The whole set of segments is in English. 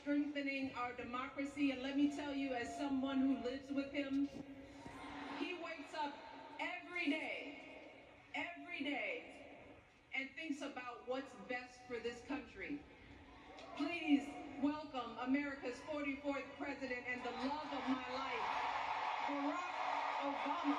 strengthening our democracy. And let me tell you, as someone who lives with him, he wakes up every day, and thinks about what's best for this country. Please welcome America's 44th president and the love of my life, Barack Obama.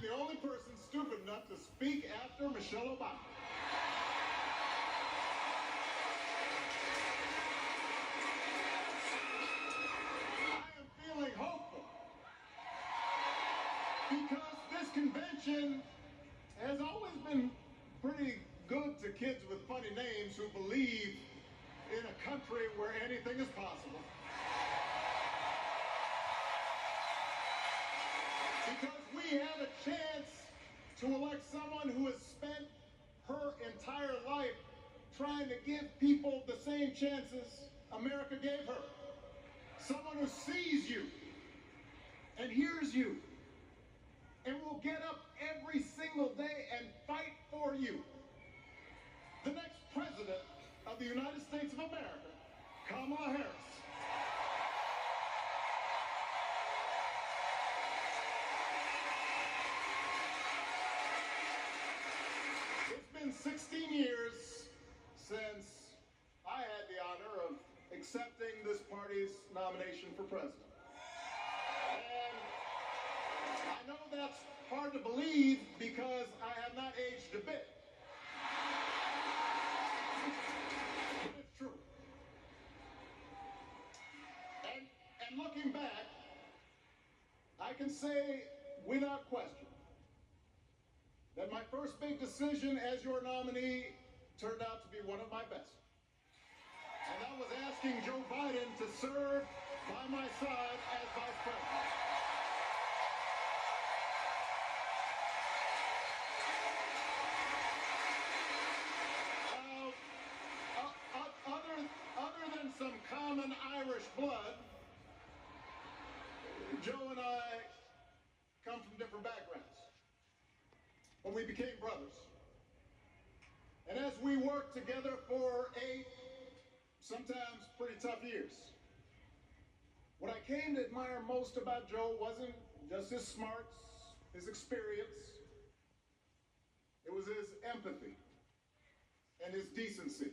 The only person stupid enough to speak after Michelle Obama. I am feeling hopeful because this convention has always been pretty good to kids with funny names who believe in a country where anything is possible. Because we have a chance to elect someone who has spent her entire life trying to give people the same chances America gave her. Someone who sees you and hears you and will get up every single day and fight for you. The next president of the United States of America, Kamala Harris. It's been 16 years since I had the honor of accepting this party's nomination for president. And I know that's hard to believe because I have not aged a bit. But it's true. And looking back, I can say without question that my first big decision as your nominee turned out to be one of my best. And that was asking Joe Biden to serve by my side as vice president. Other than some common Irish blood, Joe and I come from different backgrounds. But we became brothers. And as we worked together for 8, sometimes pretty tough years, what I came to admire most about Joe wasn't just his smarts, his experience. It was his empathy and his decency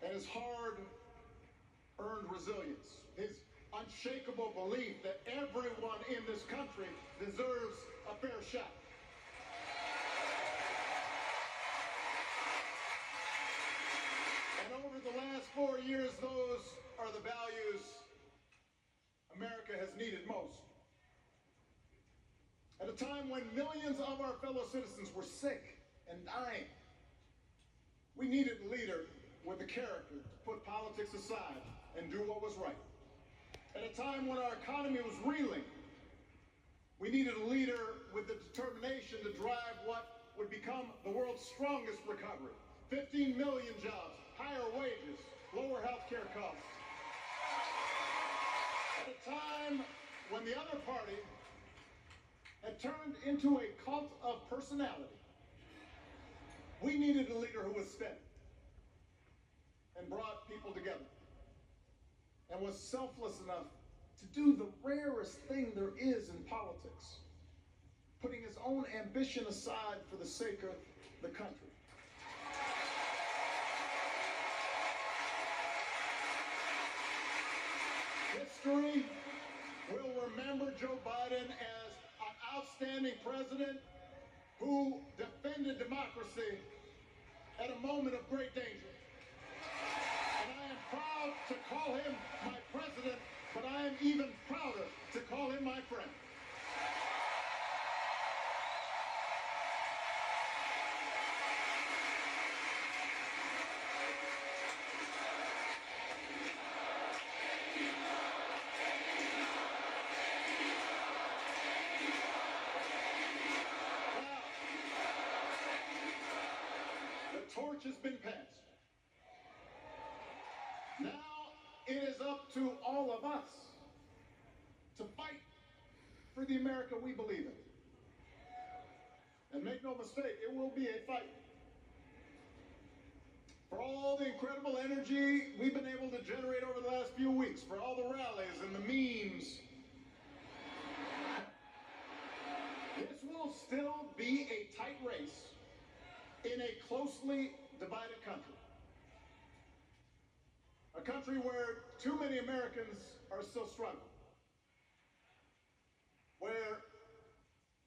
and his hard-earned resilience, his unshakable belief that everyone in this country deserves a fair shot. And over the last 4 years, those are the values America has needed most. At a time when millions of our fellow citizens were sick and dying, we needed a leader with the character to put politics aside and do what was right. At a time when our economy was reeling, we needed a leader with the determination to drive what would become the world's strongest recovery. 15 million jobs, higher wages, lower health care costs. At a time when the other party had turned into a cult of personality, we needed a leader who was steady and brought people together and was selfless enough to do the rarest thing there is in politics, putting his own ambition aside for the sake of the country. History will remember Joe Biden as an outstanding president who defended democracy at a moment of great danger. And I am proud to call him my president, but I am even prouder to call him my friend. Torch has been passed. Now it is up to all of us to fight for the America we believe in. And make no mistake, it will be a fight. For all the incredible energy we've been able to generate over the last few weeks, for all the rallies and the memes, this will still be a tight race in a closely divided country. A country where too many Americans are still struggling. Where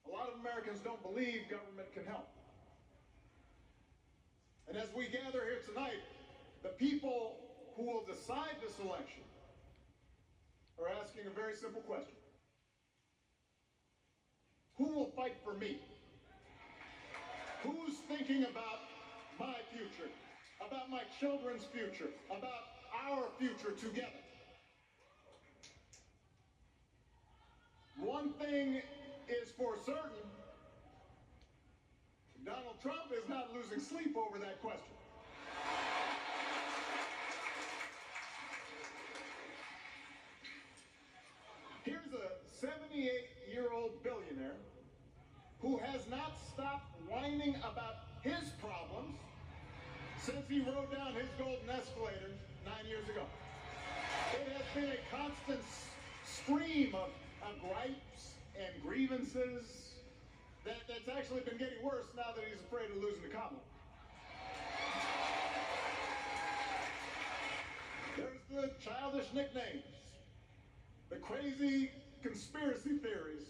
a lot of Americans don't believe government can help. And as we gather here tonight, the people who will decide this election are asking a very simple question. Who will fight for me? Who's thinking about my future, about my children's future, about our future together? One thing is for certain, Donald Trump is not losing sleep over that question. Here's a 78-year-old billionaire who has not stopped whining about his problems since he rode down his golden escalator 9 years ago. It has been a constant stream of gripes and grievances that's actually been getting worse now that he's afraid of losing to Kamala. There's the childish nicknames, the crazy conspiracy theories,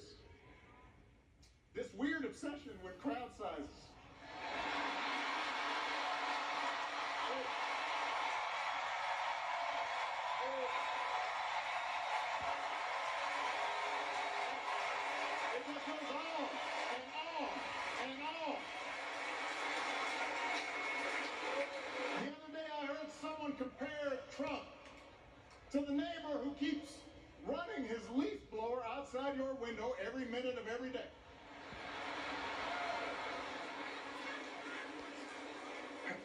this weird obsession with crowd sizes. It just goes on and on and on. The other day I heard someone compare Trump to the neighbor who keeps running his leaf blower outside your window every minute of every day.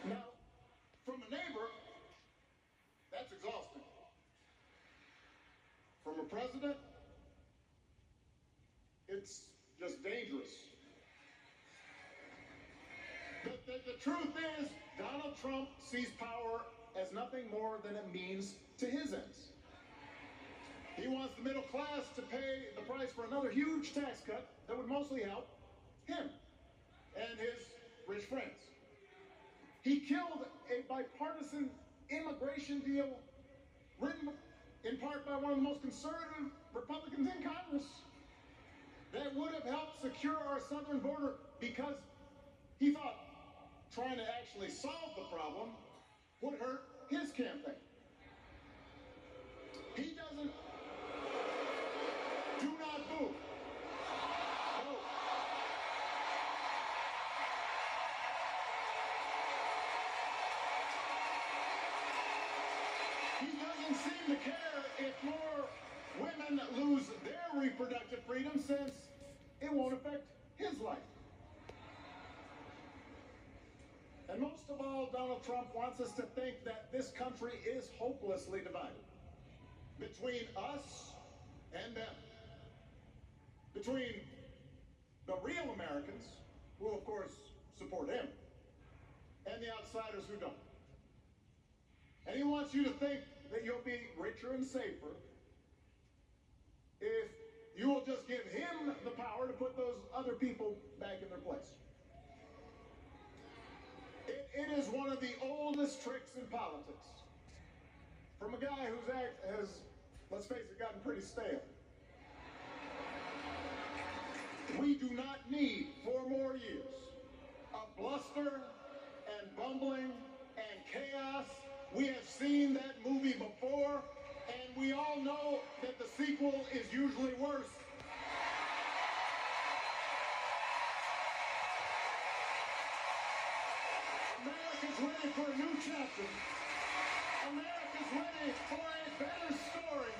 Now, from a neighbor, that's exhausting. From a president, it's just dangerous. The truth is, Donald Trump sees power as nothing more than a means to his ends. He wants the middle class to pay the price for another huge tax cut that would mostly help him and his rich friends. He killed a bipartisan immigration deal written in part by one of the most conservative Republicans in Congress that would have helped secure our southern border because he thought trying to actually solve the problem would hurt his campaign. He doesn't. Do not boo. Vote. to care if more women lose their reproductive freedom, since it won't affect his life. And most of all, Donald Trump wants us to think that this country is hopelessly divided between us and them. Between the real Americans, who of course support him, and the outsiders who don't. And he wants you to think that you'll be richer and safer if you will just give him the power to put those other people back in their place. It is one of the oldest tricks in politics. From a guy whose act has, let's face it, gotten pretty stale. We do not need 4 more years of bluster and bumbling and chaos. We have seen that movie before, and we all know that the sequel is usually worse. America's ready for a new chapter. America's ready for a better story.